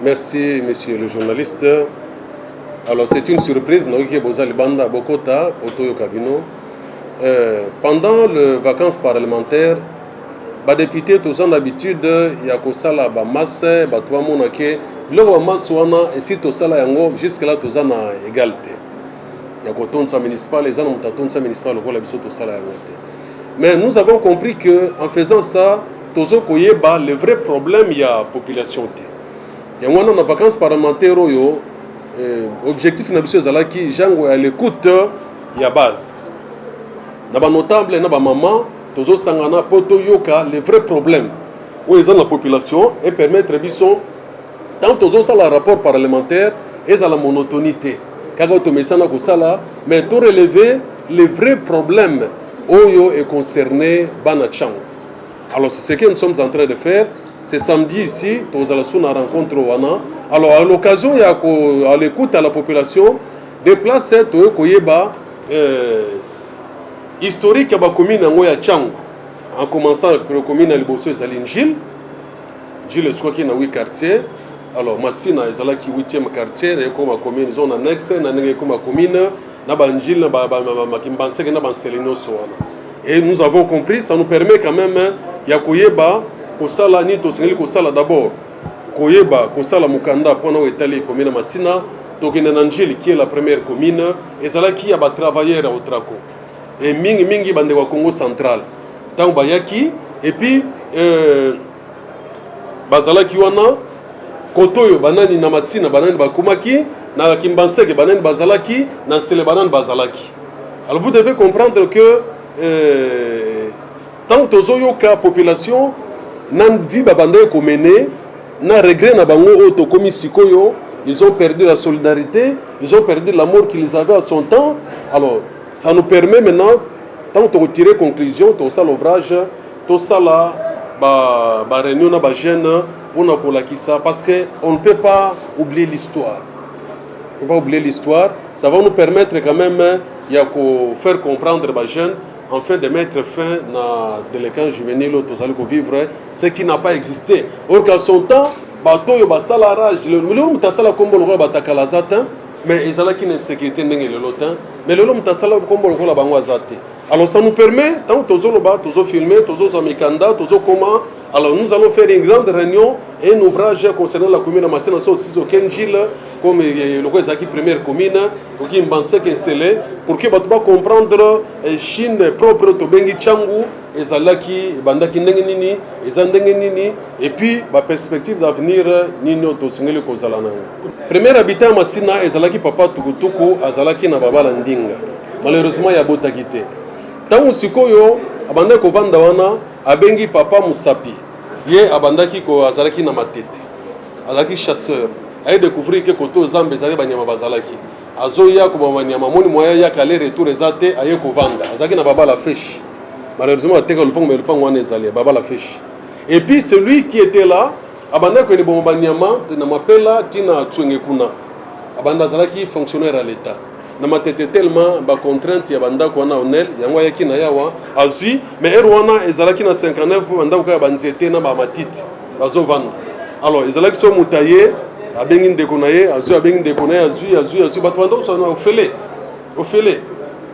Merci, monsieur le journaliste. Alors, c'est une surprise. Pendant les vacances parlementaires, les députés ont l'habitude de masse, et si jusque-là, ils ont égalité. Mais nous avons compris qu'en faisant ça, le vrai problème, il y a la population. Et moi, dans les vacances parlementaires, l'objectif est que à l'écoute, il y a base. Dans les notables, dans les mamans, les vrais problèmes où ils ont la population et permettre tant que le rapport parlementaire et la monotonité. Mais pour relever les vrais problèmes où est concerné Banachang. Alors, c'est ce que nous sommes en train de faire. C'est samedi ici, nous allons faire une rencontre. Alors, à l'occasion, il y a à l'écoute à la population, des places historiques à la commune de Tchang. En commençant par la commune de Liboso et Zaline Gilles. Gilles, je crois qu'il y a 8 quartiers. Alors, Massina, il y a 8e quartier, il y a une commune, zone annexe, il y a une commune, et nous avons compris, ça nous permet quand même, il y a Koyeba, Kosala ni Tosengeli Kosala d'abord, Koyeba, Kosala Mukanda, Pono Etali, commune Massina, Tokinanangil qui est la première commune, et c'est là qu'il y a des travailleurs au Traco. Et Mingi Bandewa Congo central, Tant Bayaki, et puis Bazala Kiwana, Kotoyo, Banani Namatsina, Banani Bakumaki, na Kimbansek, Banani Bazalaki, na Selebanan Bazalaki. Alors vous devez comprendre que tant que la population n'a vu Babande Komene, n'a regret na bango autokomi sikoyo, ils ont perdu la solidarité, ils ont perdu l'amour qu'ils avaient à son temps. Alors ça nous permet maintenant, tant que tirer conclusion, tout ça l'ouvrage, tout ça là, ba réunion na ba jeune pour na kolakisa, parce que on ne peut pas oublier l'histoire. On ne peut pas oublier l'histoire. Ça va nous permettre quand même de faire comprendre aux jeunes, enfin de mettre fin à la délinquance juvénile, de vivre ce qui n'a pas existé. Or qu'à son temps, bateau yo basala rage, le mutasala kombo lo batakala zata, mais ils ont une insécurité ndenge le lotin, mais le mutasala kombo lo bango azate. Alors ça nous permet, tant que tozo loba, tozo filmer, tozo amikanda, tozo comment. Alors nous allons faire une grande réunion et un ouvrage concernant la commune de Massina aussi au Kenjil, comme le roi Zaki première commune, pour qu'il pense que c'est là, pour que tu comprendre Chine propre to bengi changu, et Zalaki, Bandaki Nengenini, et Zandengenini, et puis la perspective d'avenir Nino to Singeli Kozalana. Premier habitant Massina et Zalaki papa Tukutuku, Azalaki na baba Landinga. Malheureusement il y a beau takité. Tant Sikoyo, Abanda Kovanda wana, abengi papa Musapi. Ye abandaki ko azalaki na matete. Azalaki chasseur. Aye découvrir que koto zambe zali banyama bazalaki. Azoya ko banyama moni moya ya kale retour ezate aye ko vanda. Azalaki na baba la fèche. Malheureusement ateka le pont mais le pont wana ezali baba la fèche. Et puis celui qui était là, abandaki ko ni banyama na mapela tina tswenge kuna. Abanda azalaki fonctionnaire à l'état. Na matete tellement ba contrainte ya banda ko na onel yango yaki na yawa azui mais erwana ezalaki na 59 banda ko ya banzete na ba matiti bazo vanda. Alors ezalaki so mutaye abengi ndeko na ye azui abengi ndeko na ye azui bato banda so na ofele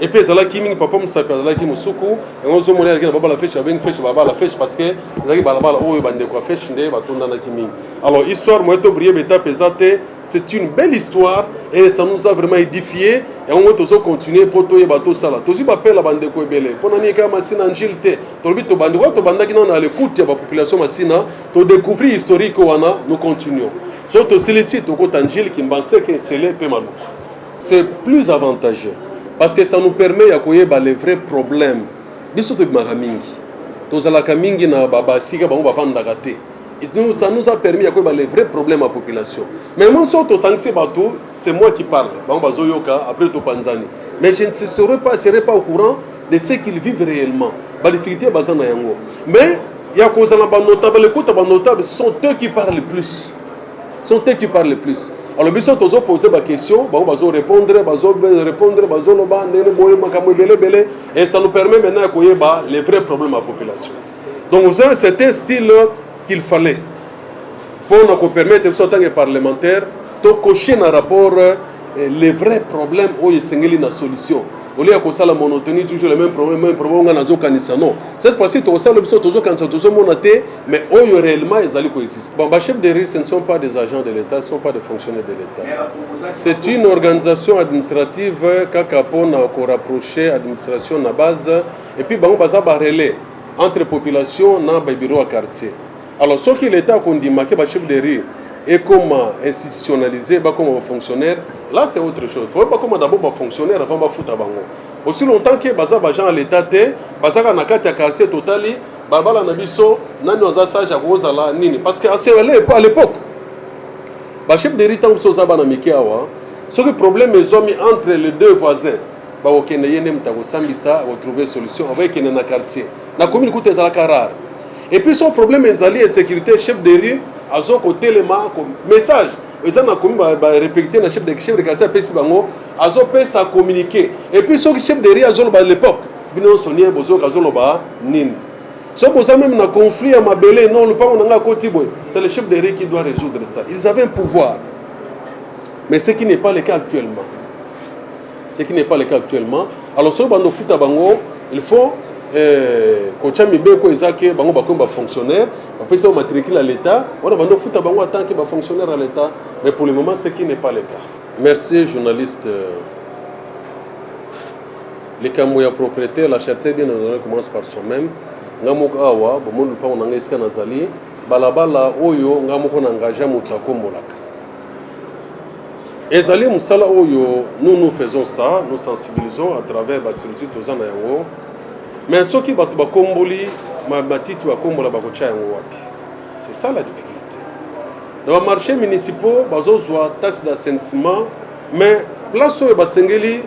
et puis ezalaki mingi papa musapi ezalaki musuku yango zo mona yaki na baba la fèche abengi fèche baba la fèche parce que ezalaki balabala oyo bandeko fèche nde batonda na kimingi. Alors histoire moeto brié beta pesate, c'est une belle histoire et ça nous a vraiment édifié et on va toujours continuer pour tout bateau ça là. Tous les appels à bandeko ebele. Pour nani ka Massina njilte. Tolbi to bandeko to bandaki na l'écoute ya population Massina, to découvrir historique wana, nous continuons. Surtout sollicite au Tangil qui m'pense que c'est le pemalo. C'est plus avantageux parce que ça nous permet ya koyeba les vrais problèmes. Biso to bimaramingi. To zalaka mingi na baba sika ba vanda gâté. Ça nous a permis de les vrais problèmes à la population. Mais moi, c'est moi qui parle. Après tout Panzani. Mais je ne serai pas au courant de ce qu'ils vivent réellement. Mais il y a des notables, ce sont eux qui parlent le plus. Alors, ils ont posé des questions, ils vont répondre, et ça nous permet maintenant de les vrais problèmes à la population. Donc, c'est un style qu'il fallait. pour nous permettre, en tant que parlementaire, de cocher dans le rapport les vrais problèmes où il y a une solution. Au lieu de la monotonie, toujours les mêmes problèmes, on a non. Cette fois-ci, tu as l'option, tu as monoté, mais où il y a réellement les alliés qui existent. Bon, les chefs de riz, ce ne sont pas des agents de l'État, ce ne sont pas des fonctionnaires de l'État. C'est une organisation administrative qui a rapproché l'administration à la base, et puis il y a un relais entre la population et les bureaux à quartier. Alors, ce que l'État a dit, les chefs de riz, et comment institutionnaliser, comme fonctionnaire, là c'est autre chose. Il ne faut pas comme d'abord fonctionnaire avant de foutre à bango. Aussi longtemps que les gens à l'État, les gens dans le quartier total, Barbala Nabiso, Nani Ozasa, Jagozala, Nini. Parce qu'à l'époque, les chefs de ritan sont dans Mikeawa. Ce problème est entre les deux voisins. Bah ok, n'ayez pas Sambisa, vous trouvez solution avec un quartier. La commune coûte des rare. Et puis son problème est allié à sécurité, chef de riz. Azo côté les message ils ont répété le chef de quartier pesi bango azo pesa communiquer et puis ce chef de riz azo à l'époque bino sonnier bozo azo loba nini so boza même na conflit à mabele non le pas on a côté boy c'est le chef de riz qui doit résoudre ça. Ils avaient un pouvoir, mais ce qui n'est pas le cas actuellement. Alors sur bando futa bango il faut quand mi bien ko ezake bango ba fonctionnaire après ça on matricule à l'État on a bando futa bango en tant que fonctionnaire à l'État, mais pour le moment ce qui n'est pas le cas. Merci journaliste. Les camoya propriétaires la cherté bien on commence par soi-même ngamoko awa bomondu pa on ngaiska nazali balabala oyo ngamoko na engagé mutako molaka ezali musala oyo nous faisons ça, nous sensibilisons à travers la structure tozana yango. Mais ceux qui battent Bakomboli, Matiti Bakombola Bakocha yango wapi. C'est ça la difficulté. Dans les marchés municipaux, bazo zoa taxe d'assainissement, mais place où basengeli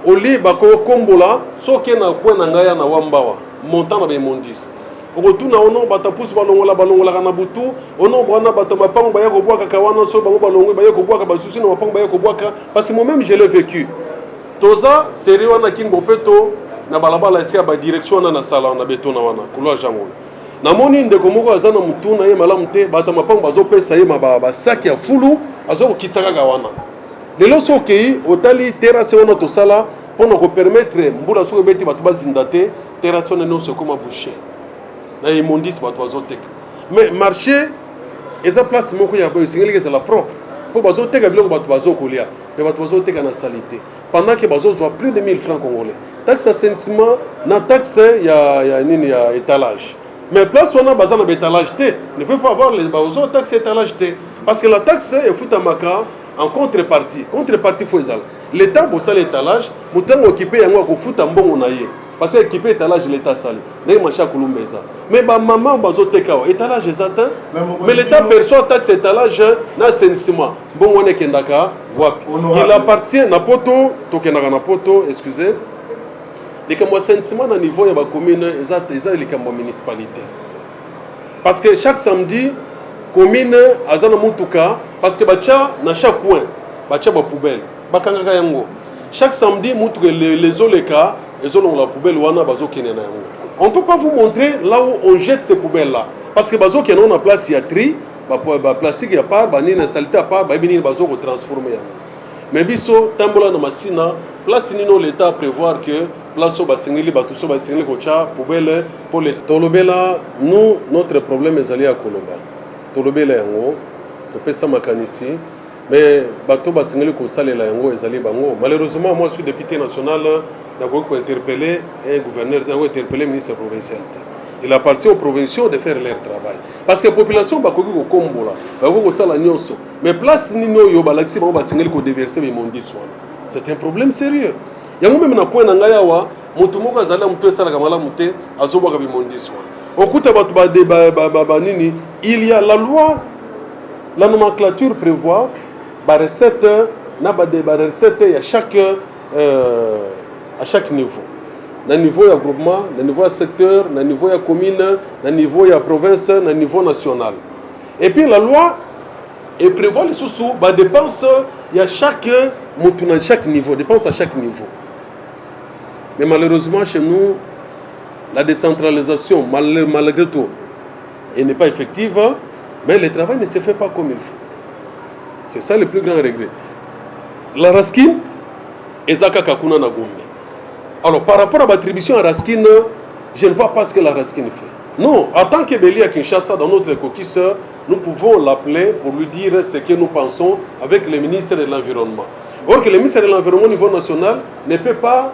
oli Bakombola, ceux qui na kwa ngaya na wambawa, montant na bemondis. Okotuna ono batapus balongola kana butu, ono bwana batamapango baya ko bwaka kawana so bango balongo baya ko bwaka basusi na mapango baya ko bwaka parce que moi-même je l'ai vécu. Toza sérieux wana kingo peto na balabala esi ba direction na sala na betona wana kulwa jango namoni ndeko moko azana mutuna ye malamu te bata mapango bazo pesa ye ba sac ya fulu azo kokitsaka ga wana lelo soki otali terrasse wana to sala pour ko permettre mbula so beti batu bazinda te terrasse wana no se comme boucher na imondis batu bazo teka mais marché eza place moko ya boy singeli ke la propre pour bazo teka biloko batu bazo kolia mais batu bazo teka na salité pendant que bazo soit plus de 1000 francs congolais. Taxe d'assainissement, na taxe il y a étalage. Mais place on a besoin d'étalage T, ne peut pas avoir les bazo taxe étalage T parce que la taxe est fout à maka en contrepartie. Contrepartie faut ça. L'État bossa l'étalage, mutango occupé yango ko fout mbongo na ye. Parce que équipé étalage l'État sali. Ndé macha kulumbeza. Mais ba maman bazo teka étalage exact. Mais l'État perçoit taxe étalage na assainissement. Bon on est kendaka wapi. Il appartient na poto, tokenaka na poto, excusez. Les assainissement à niveau de la commune, c'est les municipalité. Parce que chaque samedi, la commune a un moutuka, parce que dans chaque coin, il y a une poubelle. Chaque samedi, les oleka, ils ont la poubelle. On ne peut pas vous montrer là où on jette ces poubelles-là. Parce que bazo qui ont en place, il y a tri, plastique, il y a pas, il y a saleté à part, il y a bazo transformé. Mais biso tambola na masina place nino l'État prévoir que place au basingeli batuso basingeli kocha poubelle pour les tolobela. Nous notre problème est allé à Koloba tolobela yango to pesa makanisi mais bato basingeli ko salela yango ezali bango. Malheureusement moi je suis député national d'abord pour interpeller un gouverneur d'abord interpeller ministre provincial. Il appartient aux provinciaux de faire leur travail. Parce que la population va ko kombola, va ko sala nyonso. Mais place nino yo balaxi ba basengeli ko déverser be mondi swana. C'est un problème sérieux. Yango même na point na ngaya wa mutu moko azala mutu esala kamala muté azoba ka be mondi swana. Okuta batu ba nini, il y a la loi, la nomenclature prévoit ba recette na ba recette à chaque niveau. Dans le niveau du groupement, dans le niveau du secteur, dans le niveau de la commune, dans le niveau de la province, dans le niveau national. Et puis la loi prévoit les sous-sous, dépenses, il y a chaque niveau, dépenses à chaque niveau. Mais malheureusement, chez nous, la décentralisation, malgré tout, elle n'est pas effective. Mais le travail ne se fait pas comme il faut. C'est ça le plus grand regret. La Raskin, Ezaka Kakuna Nagombe. Alors, par rapport à l'attribution à Raskin, je ne vois pas ce que la Raskin fait. Non, en tant que Béli à Kinshasa, dans notre caucus, nous pouvons l'appeler pour lui dire ce que nous pensons avec le ministre de l'Environnement. Or que le ministre de l'Environnement au niveau national ne peut pas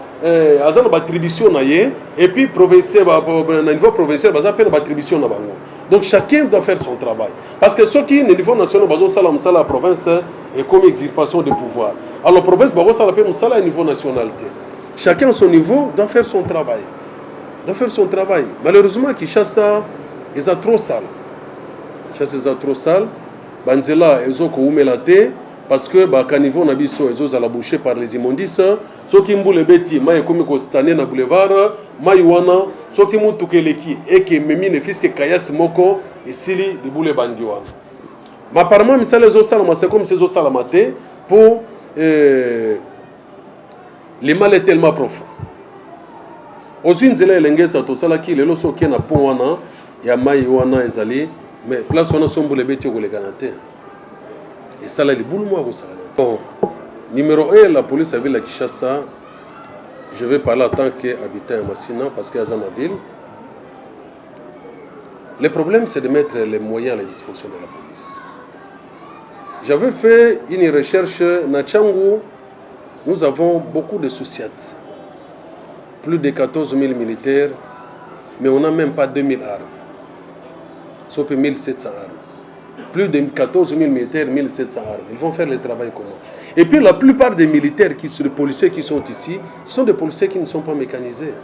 avoir une attribution et puis au niveau provincial, il y a une attribution. Donc chacun doit faire son travail. Parce que ceux qui, au niveau national, la province est comme extirpation de pouvoir. Alors la province, au niveau national. Chacun à son niveau doit faire son travail. Malheureusement, Kinshasa, ils sont trop sales. Kinshasa, trop sale. Banzela, ils ont koumelate. Parce que, quand niveau nabiso, ils ont la bouchée par les immondices. Ceux qui m'ont les bêtis, maï comme Kostane na boulevard, maïwana, ceux qui m'ont tout keleki, et qui m'ont ne fils que Kayas Moko, et Sili de boule bandiwan. Mais apparemment, les autres salles, c'est comme ces autres salles maté, pour le mal est tellement profond. Aussi, nous avons les gens qui ont les losos qui ont pont wana, ya maïwana ezali, mais place wana sombo les bêtis au Ganate. Et ça, là, les boules, moi, vous savez. Bon, numéro 1, la police avait la Kinshasa. Je vais parler en tant qu'habitant à Massina, parce qu'il y a dans la ville. Le problème, c'est de mettre les moyens à la disposition de la police. J'avais fait une recherche à Tchangou. Nous avons beaucoup de sociétés. Plus de 14 000 militaires, mais on n'a même pas 2000 armes. Sauf 1700 armes. Plus de 14 000 militaires, 1700 armes. Ils vont faire le travail comment? Et puis la plupart des militaires, les policiers qui sont ici, sont des policiers qui ne sont pas mécanisés.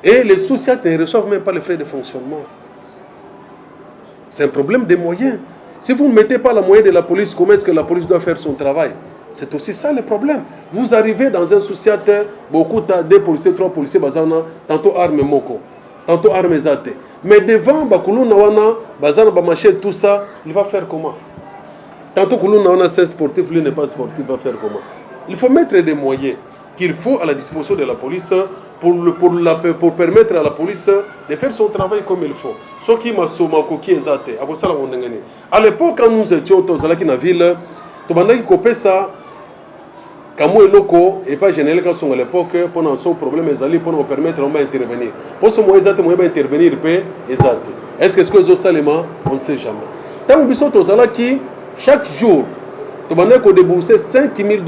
Et les sociétés ne reçoivent même pas les frais de fonctionnement. C'est un problème de moyens. Si vous ne mettez pas la moyen de la police, comment est-ce que la police doit faire son travail? C'est aussi ça le problème. Vous arrivez dans une société, beaucoup de policiers, 3 policiers, tantôt armes moko, tantôt armes zate. Mais devant, tout ça, il va faire comment? Tantôt que c'est sportif, lui n'est pas sportif, il va faire comment? Il faut mettre des moyens qu'il faut à la disposition de la police pour permettre à la police de faire son travail comme il faut. Ce qui m'a sommé, à l'époque, quand nous étions dans la ville, tout le monde ça. Kamo eloko et pas général quand sont à l'époque pendant son problème ezali pour nous permettre d'intervenir. Pour ce moment exact moi intervenir pe exact. Est-ce que les autres éléments on ne sait jamais. Tant que sont aux qui chaque jour tu vas nous débourser $5 000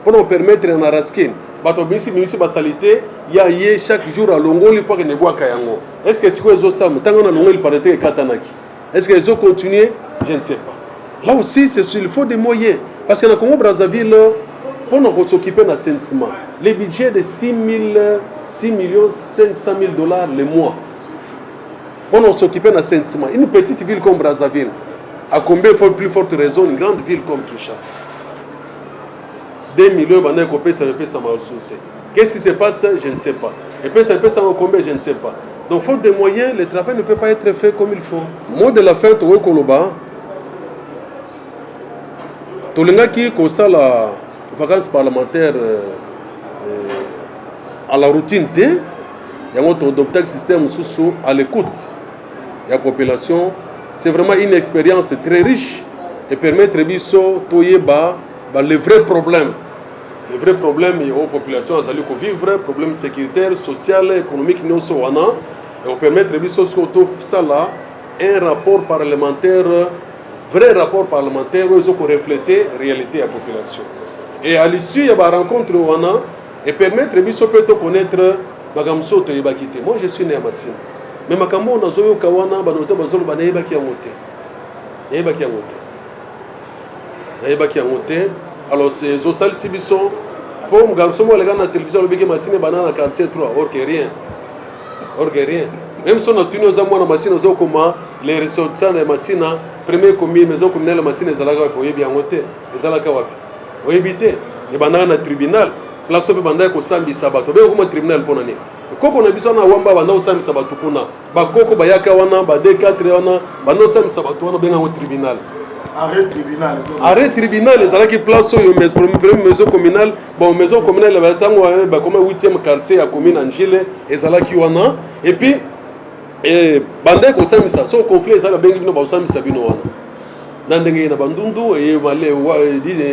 pour nous permettre en araskin. Bato bisi basalité ya chaque jour à Longoli pour que ne boit kayango. Est-ce que les autres ça tant on a Longoli paraît katanaki. Est-ce que les autres continuent? Je ne sais pas. Là aussi il faut des moyens parce que dans Congo Brazzaville pour nous s'occuper d'un assainissement, le budget de $6 500 000 le mois. Pour nous s'occuper d'un assainissement, une petite ville comme Brazzaville, à combien de plus forte raison une grande ville comme Kinshasa? 2 millions de copies, ça me paye ça m'a sauté. Qu'est-ce qui se passe? Je ne sais pas. Et puis ça me paye ça combien? Je ne sais pas. Donc, faute de moyens, le travail ne peut pas être fait comme il faut. Mot de la fin, tu vois, Koloba. Tu l'as qui, comme ça, la vacances parlementaires à la routine, il y a un système sous à l'écoute de la population. C'est vraiment une expérience très riche et permettre de les vrais problèmes. Les vrais problèmes aux populations à vivre, problèmes sécuritaires, sociaux, économiques, nous sommes et on permet de un rapport parlementaire, vrai rapport parlementaire où ils ont reflété la réalité de la population. Et à l'issue, il y a une rencontre et permettre de connaître Magamso de Yibakite. Moi, je suis né à Massina. Mais Makambo, on a zoé au Kawana, Banote Bazol, Banayibaki Amote. Yibaki Amote. Yibaki Amote. Alors, c'est Zosal Sibison. Pour Magamso, les gars, dans la télévision, le Biki Massina, Banana, quartier 3. Or que rien. Or que rien. Même si on a tenu aux amours dans Massina, aux comment les ressortissants de Massina, premier commis, maison communale de Massina, les Alaga, pour Yibi Amote. Les Alaga Wapi. Vous évitez les bandes dans tribunal, place où banda ko sambi sabato, be ko tribunal pour nani. Koko na biso na wamba banda o sambi sabato kuna. Ba koko bayaka wana ba D4 wana banda o sambi sabato wana benga au tribunal. Arrêt tribunal les ala qui place yo maison communale, bon maison communale ba tango ba comme 8e quartier ya commune Angile, les ala qui wana et puis et bande ko samisa so conflit ça la bengi bino ba samisa bino wana nandenge na bandundu et malé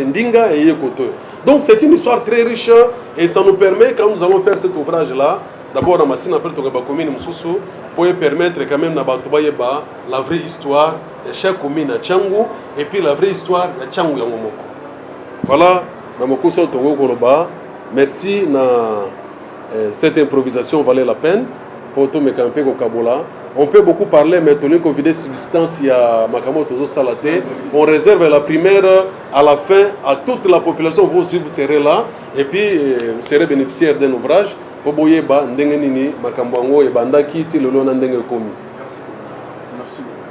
ndinga et koto. Donc c'est une histoire très riche et ça nous permet quand nous allons faire cet ouvrage là d'abord à Massina après to ba commune Mususu pour permettre quand même na bato ba yeba la vraie histoire de chaque commune à Tchangu et puis la vraie histoire de Tchangu ya Ngomoko. Voilà na mokoso tongo koloba. Merci na cette improvisation valait la peine pour tout me camper au Kabola. On peut beaucoup parler, mais tout le monde a substance, il y a Makamoto Salaté. On réserve la primaire à la fin à toute la population. Vous aussi, vous serez là. Et puis, vous serez bénéficiaire d'un ouvrage.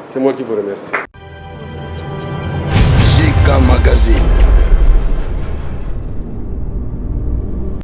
C'est moi qui vous remercie. JK Magazine.